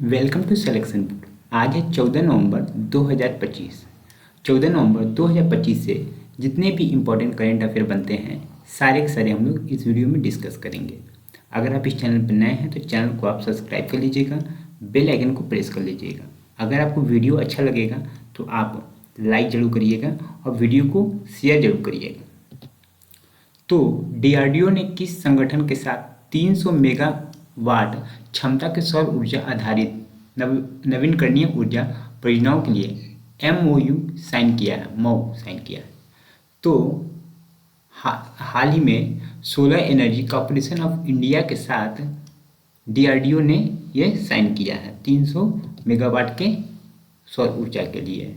Welcome to selection book. आज है 14 नवंबर 2025। 14 नवंबर 2025 से जितने भी इम्पोर्टेंट करेंट अफेयर बनते हैं सारे के सारे हम लोग इस वीडियो में डिस्कस करेंगे। अगर आप इस चैनल पर नए हैं तो चैनल को आप सब्सक्राइब कर लीजिएगा, बेल आइकन को प्रेस कर लीजिएगा। अगर आपको वीडियो अच्छा लगेगा तो आप लाइक ज़रूर करिएगा और वीडियो को शेयर जरूर करिएगा। तो डीआरडीओ ने किस संगठन के साथ 300 मेगावाट क्षमता के सौर ऊर्जा आधारित नवीनकरणीय ऊर्जा परियोजनाओं के लिए एमओयू साइन किया है, मऊ साइन किया है। तो हाल ही में solar energy corporation of India के साथ डीआरडीओ ने ये साइन किया है 300 मेगावाट के सौर ऊर्जा के लिए।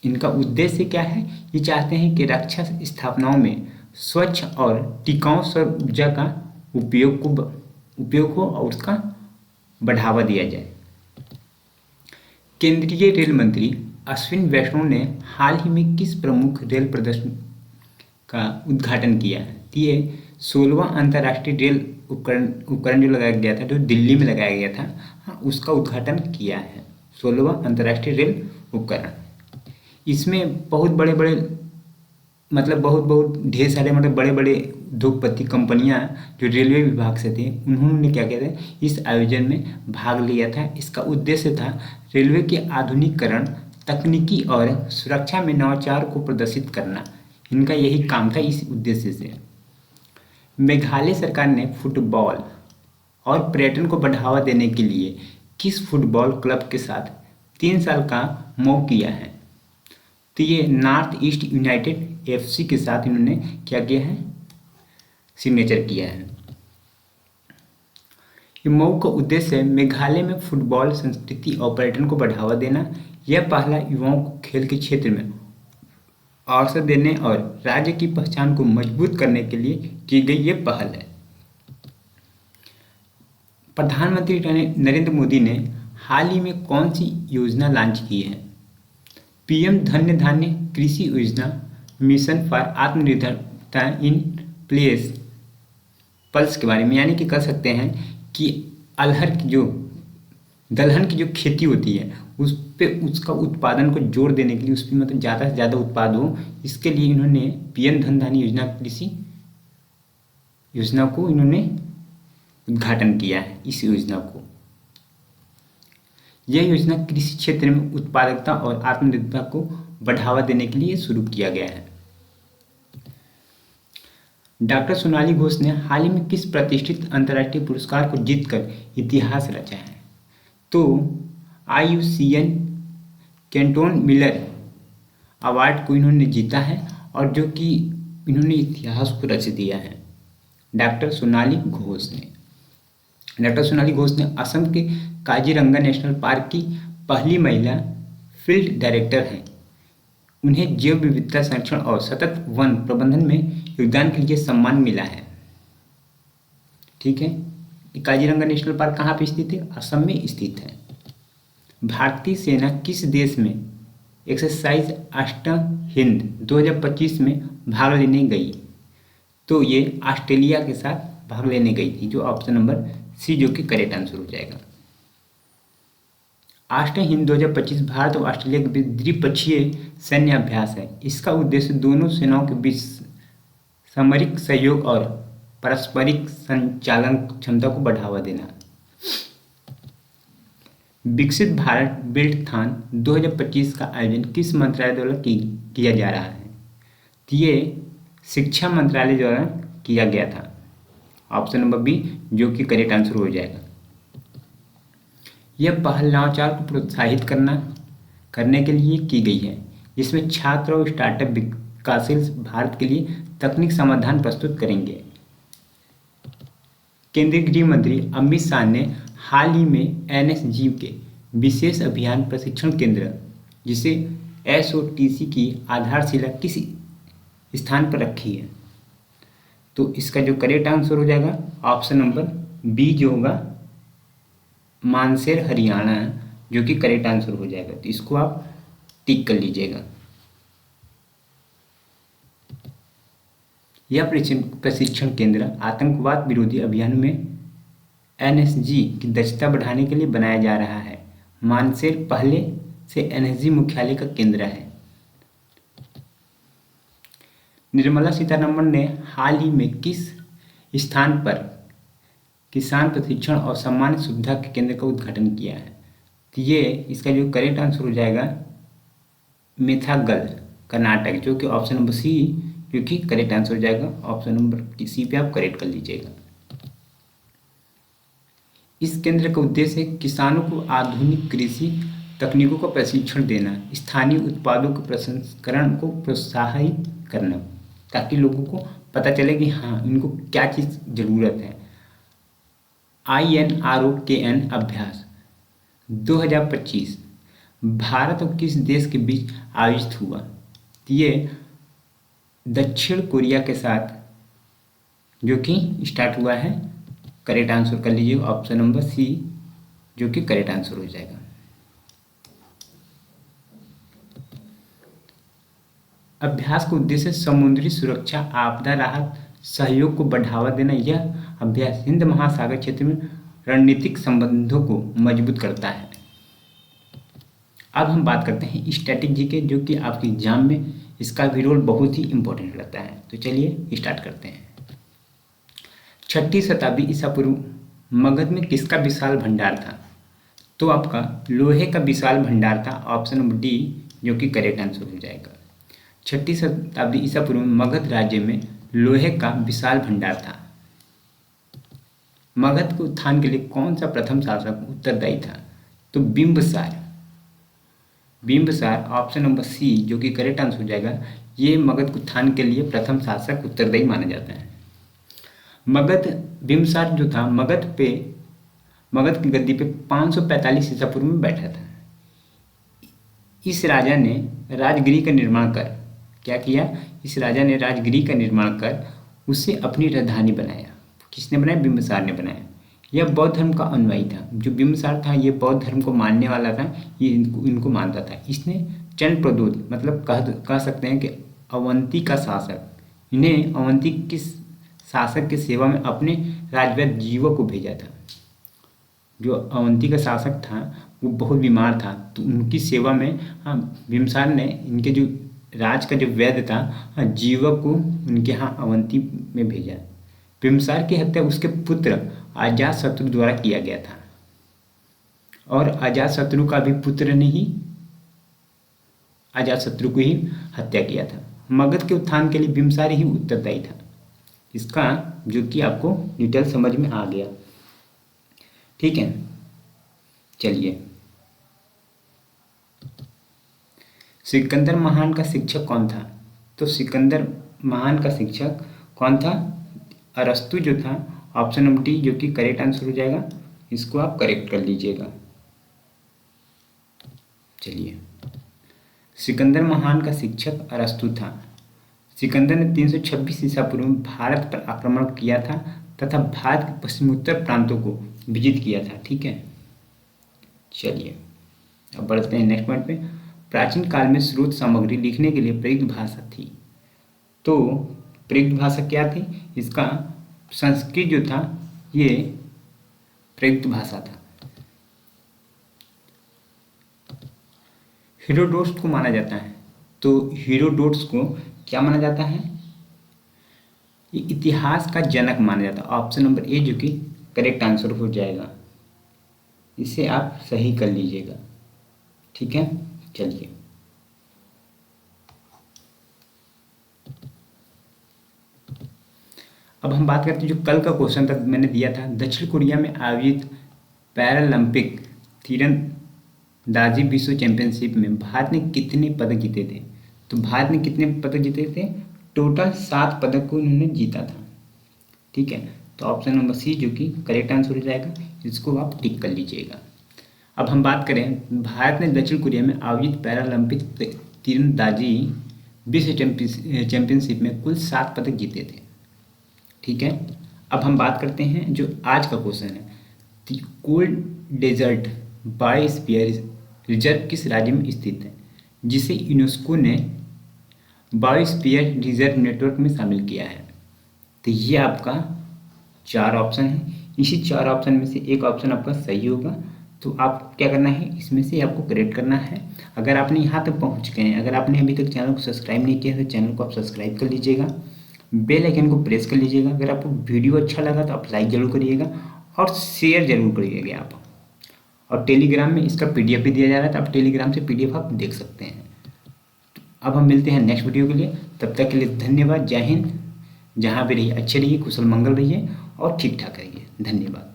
इनका उद्देश्य क्या है? ये चाहते हैं कि रक्षा स्थापनाओं में स्वच्छ और टिकाऊ सौर ऊर्जा का उपयोग हो और उसका बढ़ावा दिया जाए। केंद्रीय रेल मंत्री अश्विनी वैष्णव ने हाल ही में किस प्रमुख रेल प्रदर्शन का उद्घाटन किया है? ये 16वां अंतर्राष्ट्रीय रेल उपकरण जो लगाया गया था, जो दिल्ली में लगाया गया था, उसका उद्घाटन किया है। 16वां अंतर्राष्ट्रीय रेल उपकरण, इसमें बहुत ढेर सारे बड़े बड़े उद्योगपति कंपनियां जो रेलवे विभाग से थे, उन्होंने क्या कहते हैं इस आयोजन में भाग लिया था। इसका उद्देश्य था रेलवे के आधुनिकीकरण, तकनीकी और सुरक्षा में नवाचार को प्रदर्शित करना। इनका यही काम था इस उद्देश्य से। मेघालय सरकार ने फुटबॉल और पर्यटन को बढ़ावा देने के लिए किस फुटबॉल क्लब के साथ 3 साल का MOU किया है? तो ये नॉर्थ ईस्ट यूनाइटेड FC के साथ इन्होंने क्या किया है? सिग्नेचर किया है। ये MOU का उद्देश्य मेघालय में फुटबॉल संस्कृति और पर्यटन को बढ़ावा देना। यह पहला युवाओं को खेल के क्षेत्र में अवसर देने और राज्य की पहचान को मजबूत करने के लिए की गई ये पहल है। प्रधानमंत्री नरेंद्र मोदी ने हाल ही में कौन सी योजना लॉन्च की है? PM धन्य धान्य कृषि योजना, मिशन फॉर आत्मनिर्भरता इन प्लेस पल्स के बारे में, यानी कि कह सकते हैं कि दलहन की जो खेती होती है उस पे उसका उत्पादन को जोर देने के लिए, उस पर ज़्यादा से ज़्यादा उत्पाद हो, इसके लिए इन्होंने PM धन धान्य योजना कृषि योजना को इन्होंने उद्घाटन किया है। इस योजना को, यह योजना कृषि क्षेत्र में उत्पादकता और आत्मनिर्भरता को बढ़ावा देने के लिए शुरू किया गया है। डॉक्टर सोनाली घोष ने हाल ही में किस प्रतिष्ठित अंतर्राष्ट्रीय पुरस्कार को जीतकर इतिहास रचा है? तो IUCN कैंटोन मिलर अवार्ड को इन्होंने जीता है और जो कि इन्होंने इतिहास को रच दिया है। डॉक्टर सोनाली घोष ने असम के काजीरंगा नेशनल पार्क की पहली महिला फील्ड डायरेक्टर हैं। उन्हें जैव विविधता संरक्षण और सतत वन प्रबंधन में योगदान के लिए सम्मान मिला है। ठीक है, काजीरंगा नेशनल पार्क कहाँ पे स्थित है? असम में स्थित है। भारतीय सेना किस देश में एक्सरसाइज अष्टहिंद 2025 में भाग लेने गई? तो ये ऑस्ट्रेलिया के साथ भाग लेने गई थी, जो ऑप्शन नंबर C जो कि करेक्ट आंसर हो जाएगा। अष्टहिंद 2025 भारत और ऑस्ट्रेलिया के बीच द्विपक्षीय सैन्य अभ्यास है। इसका उद्देश्य दोनों सेनाओं के बीच सामरिक सहयोग और पारस्परिक संचालन क्षमता को बढ़ावा देना। विकसित भारत बिल्डथॉन 2025 का आयोजन किस मंत्रालय द्वारा किया जा रहा है? तो ये शिक्षा मंत्रालय द्वारा किया गया था, ऑप्शन नंबर B जो कि करेक्ट आंसर हो जाएगा। यह पहल नवाचार को प्रोत्साहित करने के लिए की गई है, जिसमें छात्र और स्टार्टअप विकासशील भारत के लिए तकनीक समाधान प्रस्तुत करेंगे। केंद्रीय गृह मंत्री अमित शाह ने हाल ही में NSG के विशेष अभियान प्रशिक्षण केंद्र, जिसे SOTC की आधारशिला किस स्थान पर रखी है? तो इसका जो करेक्ट आंसर हो जाएगा ऑप्शन नंबर B जो होगा मानसेर हरियाणा, जो कि करेक्ट आंसर हो जाएगा। तो इसको आप टिक कर लीजिएगा। यह प्रशिक्षण केंद्र आतंकवाद विरोधी अभियान में एनएसजी की दक्षता बढ़ाने के लिए बनाया जा रहा है। मानेसर पहले से एनएसजी मुख्यालय का केंद्र है। निर्मला सीतारमण ने हाल ही में किस स्थान पर किसान प्रशिक्षण और सामान्य सुविधा के केंद्र का उद्घाटन किया है? तो ये इसका जो करेक्ट आंसर हो जाएगा मेथागल, कर्नाटक, जो कि ऑप्शन नंबर सी जो कि करेक्ट आंसर हो जाएगा। ऑप्शन नंबर सी पे आप करेक्ट कर लीजिएगा। इस केंद्र का उद्देश्य है किसानों को आधुनिक कृषि तकनीकों का प्रशिक्षण देना, स्थानीय उत्पादों के प्रसंस्करण को प्रोत्साहित करना, ताकि लोगों को पता चले कि हाँ इनको क्या चीज़ ज़रूरत है। INROKN अभ्यास 2025 भारत और किस देश के बीच आयोजित हुआ? ये दक्षिण कोरिया के साथ जो कि स्टार्ट हुआ है। करेक्ट आंसर कर लीजिए ऑप्शन नंबर सी जो कि करेक्ट आंसर हो जाएगा। अभ्यास का उद्देश्य समुद्री सुरक्षा, आपदा राहत, सहयोग को बढ़ावा देना। यह अभ्यास हिंद महासागर क्षेत्र में रणनीतिक संबंधों को मजबूत करता है। अब हम बात करते हैं स्टैटिक जीके, जो कि आपके एग्जाम में इसका भी रोल बहुत ही इंपॉर्टेंट रहता है। तो चलिए स्टार्ट करते हैं। 6ठी शताब्दी ईसा पूर्व मगध में किसका विशाल भंडार था? तो आपका लोहे का विशाल भंडार था। ऑप्शन नंबर डी जो कि करेक्ट आंसर हो जाएगा। 6ठी शताब्दी ईसा पूर्व में मगध राज्य में लोहे का विशाल भंडार था। मगध के उत्थान के लिए कौन सा प्रथम शासक उत्तरदायी था? तो Bimbisara. Bimbisara option number C जो कि करेक्ट आंसर हो जाएगा। ये मगध के उत्थान के लिए प्रथम शासक उत्तरदायी माना जाता है। मगध बिंबिसार जो था मगध की गद्दी पे 545 ईसा पूर्व में बैठा था। इस राजा ने राजगृह का निर्माण कर क्या किया? इस राजा ने राजगृह का निर्माण कर उसे अपनी राजधानी बनाया। किसने बनाया? बिंबिसार ने बनाया। यह बौद्ध धर्म का अनुयायी था। जो बिंबिसार था ये बौद्ध धर्म को मानने वाला था। ये इनको मानता था। इसने चंड प्रदोत मतलब कह सकते हैं कि अवंती का शासक, इन्हें अवंती के शासक की सेवा में अपने राजवैद्य जीवों को भेजा था। जो अवंती का शासक था वो बहुत बीमार था, तो उनकी सेवा में बिंबिसार ने इनके जो राज का जो वैद्य था जीवक को उनके यहाँ अवंती में भेजा। बिंबिसार की हत्या उसके पुत्र अजातशत्रु द्वारा किया गया था, और अजातशत्रु का भी पुत्र ने ही अजातशत्रु को ही हत्या किया था। मगध के उत्थान के लिए बिंबिसार ही उत्तरदायी था। इसका जो कि आपको डिटेल समझ में आ गया। ठीक है, चलिए। सिकंदर महान का शिक्षक कौन था? तो सिकंदर महान का शिक्षक कौन था? अरस्तु जो था। ऑप्शन नंबर डी जो कि करेक्ट आंसर हो जाएगा। इसको आप करेक्ट कर लीजिएगा। चलिए, सिकंदर महान का शिक्षक अरस्तु था। सिकंदर ने 326 ईसा पूर्व में भारत पर आक्रमण किया था तथा भारत के पश्चिमोत्तर प्रांतों को विजित किया था। ठीक है, चलिए अब बढ़ते हैं नेक्स्ट पॉइंट पे। प्राचीन काल में स्रोत सामग्री लिखने के लिए प्रयुक्त भाषा थी। तो प्रयुक्त भाषा क्या थी? इसका संस्कृत जो था ये प्रयुक्त भाषा था। हेरोडोटस को माना जाता है। तो हेरोडोटस को क्या माना जाता है? ये इतिहास का जनक माना जाता है। ऑप्शन नंबर ए जो कि करेक्ट आंसर हो जाएगा। इसे आप सही कर लीजिएगा। ठीक है, चलिए। अब हम बात करते हैं जो कल का क्वेश्चन था मैंने दिया था, दक्षिण कोरिया में आयोजित पैरालंपिक तीरंदाजी विश्व चैंपियनशिप में भारत ने कितने पदक जीते थे? तो भारत ने कितने पदक जीते थे? टोटल 7 पदक को उन्होंने जीता था। ठीक है, तो ऑप्शन नंबर सी जो कि करेक्ट आंसर हो जाएगा। इसको आप टिक कर लीजिएगा। अब हम बात करें, भारत ने दक्षिण कोरिया में आयोजित पैरालंपिक तीरंदाजी विश्व चैंपियनशिप में कुल 7 पदक जीते थे। ठीक है, अब हम बात करते हैं जो आज का क्वेश्चन है, the cold desert biosphere reserve किस राज्य में स्थित है, जिसे यूनेस्को ने बायोस्फीयर रिजर्व नेटवर्क में शामिल किया है? तो ये आपका 4 ऑप्शन है। इसी 4 ऑप्शन में से एक ऑप्शन आपका सही होगा। तो आप क्या करना है, इसमें से आपको करेक्ट करना है। अगर आपने यहाँ तक पहुँच गए हैं, अगर आपने अभी तक चैनल को सब्सक्राइब नहीं किया है तो चैनल को आप सब्सक्राइब कर लीजिएगा, बेल आइकन को प्रेस कर लीजिएगा। अगर आपको वीडियो अच्छा लगा तो आप लाइक ज़रूर करिएगा और शेयर ज़रूर करिएगा आप। और टेलीग्राम में इसका PDF भी दिया जा रहा है, तो आप टेलीग्राम से PDF आप देख सकते हैं। तो अब हम मिलते हैं नेक्स्ट वीडियो के लिए, तब तक के लिए धन्यवाद। जय हिंद। जहाँ भी रहिए अच्छे रहिए, कुशल मंगल रहिए और ठीक ठाक रहिए। धन्यवाद।